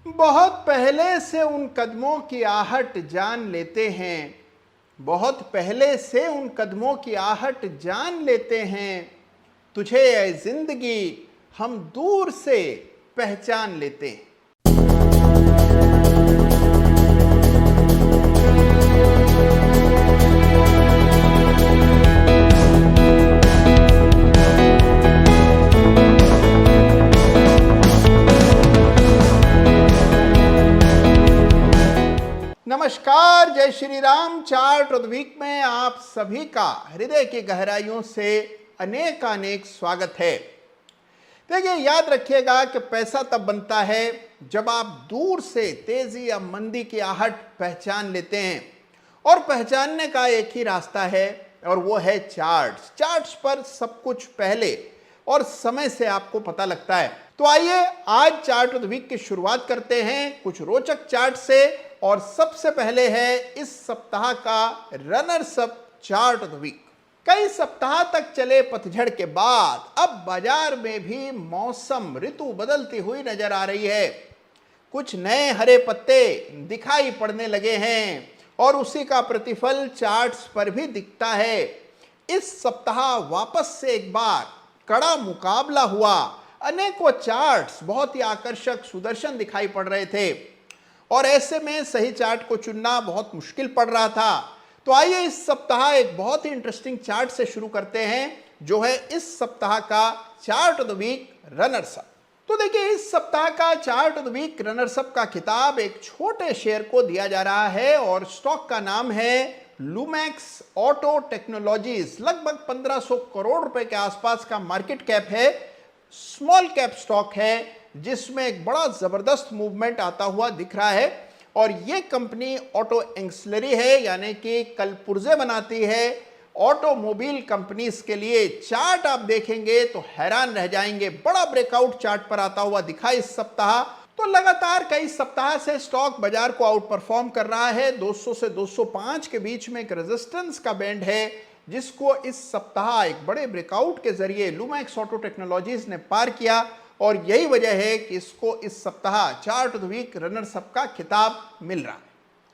बहुत पहले से उन कदमों की आहट जान लेते हैं। बहुत पहले से उन कदमों की आहट जान लेते हैं। तुझे ऐ जिंदगी हम दूर से पहचान लेते हैं। नमस्कार, जय Shri Ram. Chart of the week में आप सभी का हृदय की गहराइयों से अनेक अनेक स्वागत है। देखिए, याद रखिएगा कि पैसा तब बनता है जब आप दूर से तेजी या मंदी की आहट पहचान लेते हैं। और पहचानने का एक ही रास्ता है और वो है चार्ट्स। चार्ट्स पर सब कुछ पहले और समय से आपको पता लगता है। तो आइए आज चार्ट ऑफ द वीक की शुरुआत करते हैं कुछ रोचक चार्ट से। और सबसे पहले है इस सप्ताह का runners up chart of the week. कई सप्ताह तक चले पतझड़ के बाद अब बाजार में भी मौसम ऋतु बदलती हुई नजर आ रही है। कुछ नए हरे पत्ते दिखाई पड़ने लगे हैं और उसी का प्रतिफल चार्ट्स पर भी दिखता है। इस सप्ताह वापस से एक बार कड़ा मुकाबला हुआ। अनेकों चार्ट्स बहुत ही आकर्षक सुदर्शन दिखाई पड़ रहे थे और ऐसे में सही चार्ट को चुनना बहुत मुश्किल पड़ रहा था। तो आइए इस सप्ताह एक बहुत ही इंटरेस्टिंग चार्ट से शुरू करते हैं, जो है इस सप्ताह का chart of the week runners up. तो देखिए, इस सप्ताह का chart of the week runners up का खिताब एक छोटे शेयर को दिया जा रहा है और स्टॉक का नाम है लुमैक्स ऑटो टेक्नोलॉजीज। लगभग 1500 करोड़ रुपए के आसपास का मार्केट कैप है। स्मॉल कैप स्टॉक है जिसमें एक बड़ा जबरदस्त मूवमेंट आता हुआ दिख रहा है। और ये कंपनी ऑटो एंसिलरी है, यानी कि कल पुर्जे बनाती है ऑटोमोबाइल कंपनीज के लिए। चार्ट आप देखेंगे तो हैरान रह जाएंगे। बड़ा ब्रेकआउट चार्ट पर आता हुआ दिखा इस सप्ताह। तो लगातार कई सप्ताह से स्टॉक बाजार को आउट परफॉर्म कर रहा है। 200 से 205 के बीच में एक रेजिस्टेंस का बैंड है, जिसको इस सप्ताह एक बड़े ब्रेकआउट के जरिए लुमैक्स ऑटो टेक्नोलॉजीज ने पार किया। और यही वजह है कि इसको इस सप्ताह chart of the week runners up का खिताब मिल रहा है।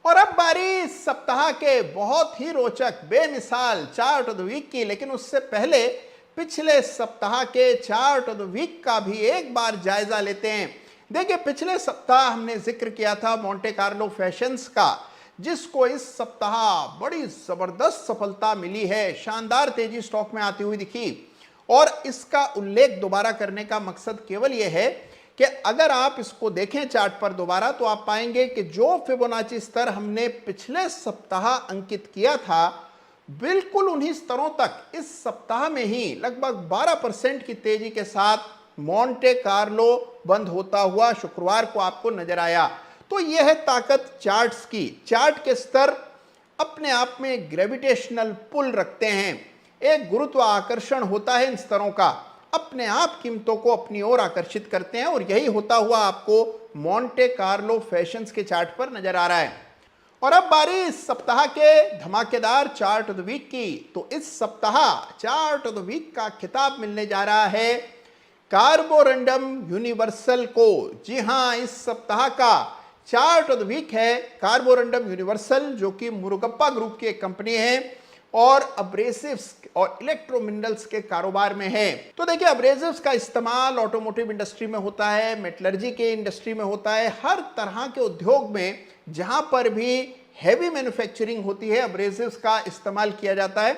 और अब बारी इस सप्ताह के बहुत ही रोचक बेमिसाल चार्ट ऑफ द वीक की। लेकिन उससे पहले पिछले सप्ताह के चार्ट ऑफ द वीक का भी एक बार जायजा लेते हैं। देखिए, पिछले सप्ताह हमने जिक्र किया था मोंटे कार्लो फैशंस का, जिसको इस सप्ताह बड़ी जबरदस्त सफलता मिली है। शानदार तेजी स्टॉक में आती हुई दिखी। और इसका उल्लेख दोबारा करने का मकसद केवल यह है कि अगर आप इसको देखें चार्ट पर दोबारा, तो आप पाएंगे कि जो फिबोनाची स्तर हमने पिछले सप्ताह अंकित किया था, बिल्कुल उन्हीं स्तरों तक इस सप्ताह में ही लगभग 12% की तेजी के साथ मोंटे कार्लो बंद होता हुआ शुक्रवार को आपको नजर आया। तो यह है ताकत चार्ट्स की। चार्ट के स्तर अपने आप में ग्रेविटेशनल पुल रखते हैं। एक गुरुत्व आकर्षण होता है इन स्तरों का, अपने आप कीमतों को अपनी ओर आकर्षित करते हैं। और यही होता हुआ आपको मोंटे कार्लो फैशंस के चार्ट पर नजर आ रहा है। और अब बारी इस सप्ताह के धमाकेदार चार्ट ऑफ द वीक की। तो इस सप्ताह चार्ट ऑफ द वीक का खिताब मिलने जा रहा है कार्बोरंडम यूनिवर्सल को। जी हां, इस सप्ताह का चार्ट ऑफ द वीक है कार्बोरंडम यूनिवर्सल, जो कि मुरुगप्पा ग्रुप की एक कंपनी है और अब्रेसिव्स और इलेक्ट्रो मिनरल्स के कारोबार में है। तो देखिए, अब्रेसिव्स का इस्तेमाल ऑटोमोटिव इंडस्ट्री में होता है, मेटलर्जी के इंडस्ट्री में होता है। हर तरह के उद्योग में जहां पर भी हैवी मैन्युफैक्चरिंग होती है, अब्रेसिव्स का इस्तेमाल किया जाता है।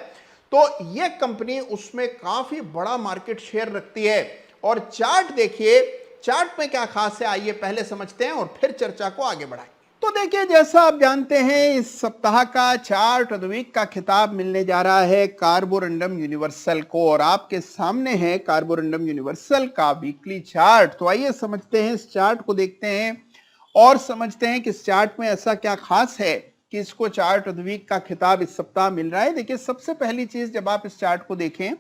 तो यह कंपनी उसमें काफी बड़ा मार्केट शेयर रखती है। और चार्ट देखिए, चार्ट में क्या खास है, आइए पहले समझते हैं और फिर चर्चा को आगे बढ़ाएं। तो देखिए, जैसा आप जानते हैं, इस सप्ताह का चार्ट ऑफ द वीक का खिताब मिलने जा रहा है कार्बोरंडम यूनिवर्सल को। और आपके सामने है कार्बोरंडम यूनिवर्सल का वीकली चार्ट। तो आइए समझते हैं, इस चार्ट को देखते हैं और समझते हैं कि इस चार्ट में ऐसा क्या खास है कि इसको चार्ट ऑफ द वीक का खिताब इस सप्ताह मिल रहा है। देखिए, सबसे पहली चीज, जब आप इस चार्ट को देखें,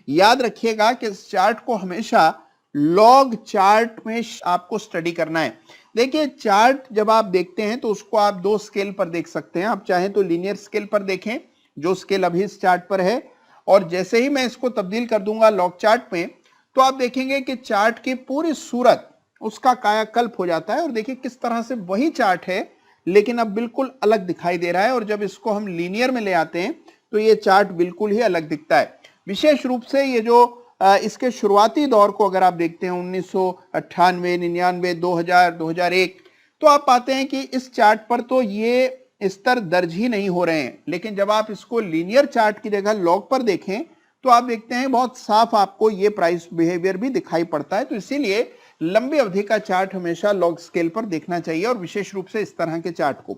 याद रखिएगा कि इस चार्ट को हमेशा लॉग चार्ट में आपको स्टडी करना है। देखिए, चार्ट जब आप देखते हैं तो उसको आप दो स्केल पर देख सकते हैं। आप चाहें तो लीनियर स्केल पर देखें, जो स्केल अभी इस चार्ट पर है, और जैसे ही मैं इसको तब्दील कर दूंगा लॉग चार्ट में, तो आप देखेंगे कि चार्ट की पूरी सूरत उसका कायाकल्प हो जाता है। और देखिए किस तरह से वही चार्ट है लेकिन अब बिल्कुल अलग दिखाई दे रहा है, और जब इसको हम लीनियर में ले आते हैं तो ये चार्ट बिल्कुल ही अलग दिखता है। विशेष रूप से ये जो इसके शुरुआती दौर को अगर आप देखते हैं 1998, 99, 2000, 2001, तो आप पाते हैं कि इस चार्ट पर तो ये स्तर दर्ज ही नहीं हो रहे हैं। लेकिन जब आप इसको लीनियर चार्ट की जगह लॉग पर देखें तो आप देखते हैं बहुत साफ आपको ये प्राइस बिहेवियर भी दिखाई पड़ता है। तो इसीलिए लंबी अवधि का चार्ट हमेशा लॉग स्केल पर देखना चाहिए, और विशेष रूप से इस तरह के चार्ट को।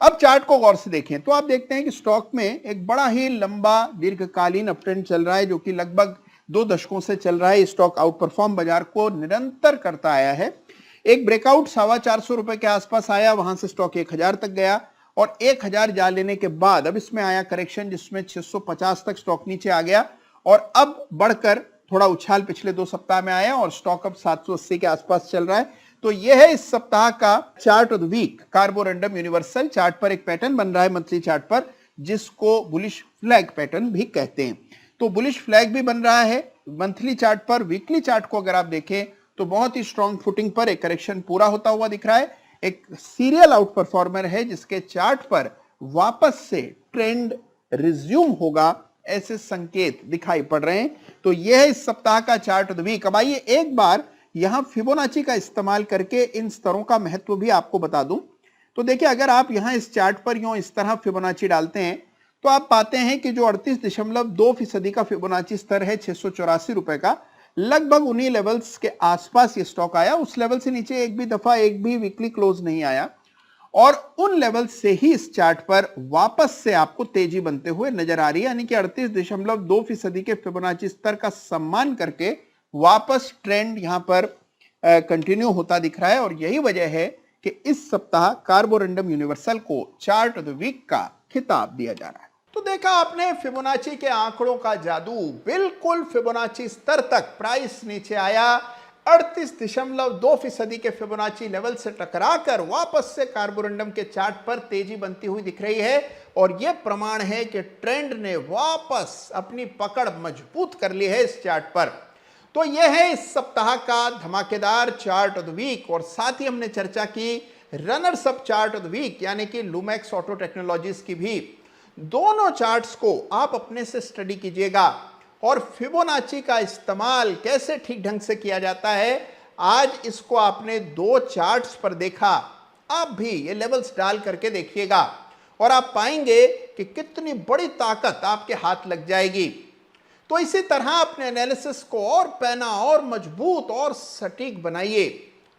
अब चार्ट को गौर से देखें तो आप देखते हैं कि स्टॉक में एक बड़ा ही लंबा दीर्घकालीन अपट्रेंड चल रहा है, जो कि लगभग 2 दशकों से चल रहा है। स्टॉक आउट परफॉर्म बाजार को निरंतर करता आया है। एक ब्रेकआउट 425 रुपए के आसपास आया, वहां से स्टॉक 1000 तक गया, और 1000 जा लेने के बाद अब इसमें आया करेक्शन, जिसमें 650 तक स्टॉक नीचे आ गया, और अब बढ़कर थोड़ा उछाल पिछले 2 सप्ताह में आया और स्टॉक अब 780 के आसपास चल रहा है। तो यह है इस सप्ताह का chart of the week. Carborundum Universal chart पर एक पैटर्न बन रहा है मंथली चार्ट पर, जिसको बुलिश फ्लैग पैटर्न भी कहते हैं। तो बुलिश फ्लैग भी बन रहा है मंथली चार्ट पर। वीकली चार्ट को अगर आप देखें तो बहुत ही स्ट्रॉन्ग फुटिंग पर एक करेक्शन पूरा होता हुआ दिख रहा है। एक सीरियल आउट परफॉर्मर है जिसके चार्ट पर वापस से ट्रेंड रिज्यूम होगा, ऐसे संकेत दिखाई पड़ रहे हैं। तो यह है इस सप्ताह का चार्ट ऑफ द वीक। अब आइए एक बार यहां फिबोनाची का इस्तेमाल करके इन स्तरों का महत्व भी आपको बता दूं। तो देखिए अगर आप यहां इस चार्ट पर यूं इस तरह फिबोनाची डालते हैं तो आप पाते हैं कि जो 38.2% का फिबोनाची स्तर है 684 रुपए का, लगभग उन्हीं लेवल्स के आसपास ये स्टॉक आया। उस लेवल से नीचे एक भी वीकली क्लोज नहीं आया, और उन लेवल से ही इस चार्ट पर वापस से आपको तेजी बनते हुए नजर आ रही है। यानी कि 38.2% के फिबोनाची स्तर का सम्मान करके वापस ट्रेंड यहां पर कंटिन्यू होता दिख रहा है। और यही वजह है कि इस सप्ताह कार्बोरंडम यूनिवर्सल को चार्ट ऑफ द वीक का खिताब दिया जा रहा है। तो देखा आपने फिबोनाची के आंकड़ों का जादू। बिल्कुल फिबोनाची स्तर तक प्राइस नीचे आया, 38.2% के फिबोनाची लेवल से टकराकर वापस से कार्बोरंडम के चार्ट पर तेजी बनती हुई दिख रही है। और यह प्रमाण है कि ट्रेंड ने वापस अपनी पकड़ मजबूत कर ली है इस चार्ट पर। तो यह है इस सप्ताह का धमाकेदार चार्ट ऑफ द वीक। और साथ ही हमने चर्चा की runners up chart of the week यानी कि लुमेक्स ऑटो टेक्नोलॉजीज की भी। दोनों चार्ट्स को आप अपने से स्टडी कीजिएगा, और फिबोनाची का इस्तेमाल कैसे ठीक ढंग से किया जाता है, आज इसको आपने 2 चार्ट्स पर देखा। आप भी ये लेवल्स डाल करके देखिएगा और आप पाएंगे कि कितनी बड़ी ताकत आपके हाथ लग जाएगी। तो इसी तरह अपने एनालिसिस को और पैना और मजबूत और सटीक बनाइए।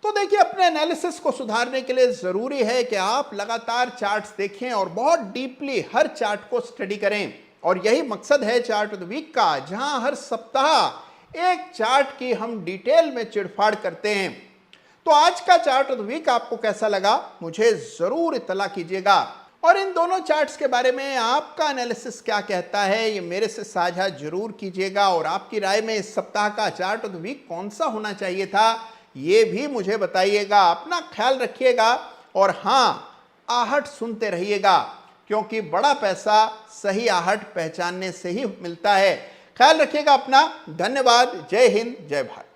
तो देखिए अपने एनालिसिस को सुधारने के लिए जरूरी है कि आप लगातार चार्ट्स देखें और बहुत डीपली हर चार्ट को स्टडी करें। और यही मकसद है चार्ट ऑफ द वीक का, जहां हर सप्ताह एक चार्ट की हम डिटेल में चिड़फाड़ करते हैं। तो आज का चार्ट ऑफ द वीक आपको कैसा लगा, मुझे जरूर इत्तला कीजिएगा। और इन दोनों चार्ट्स के बारे में आपका एनालिसिस क्या कहता है, ये मेरे से साझा जरूर कीजिएगा। और आपकी राय में इस सप्ताह का चार्ट ऑफ द वीक कौन सा होना चाहिए था, ये भी मुझे बताइएगा। अपना ख्याल रखिएगा, और हाँ, आहट सुनते रहिएगा, क्योंकि बड़ा पैसा सही आहट पहचानने से ही मिलता है। ख्याल रखिएगा अपना। धन्यवाद। जय हिंद, जय भारत।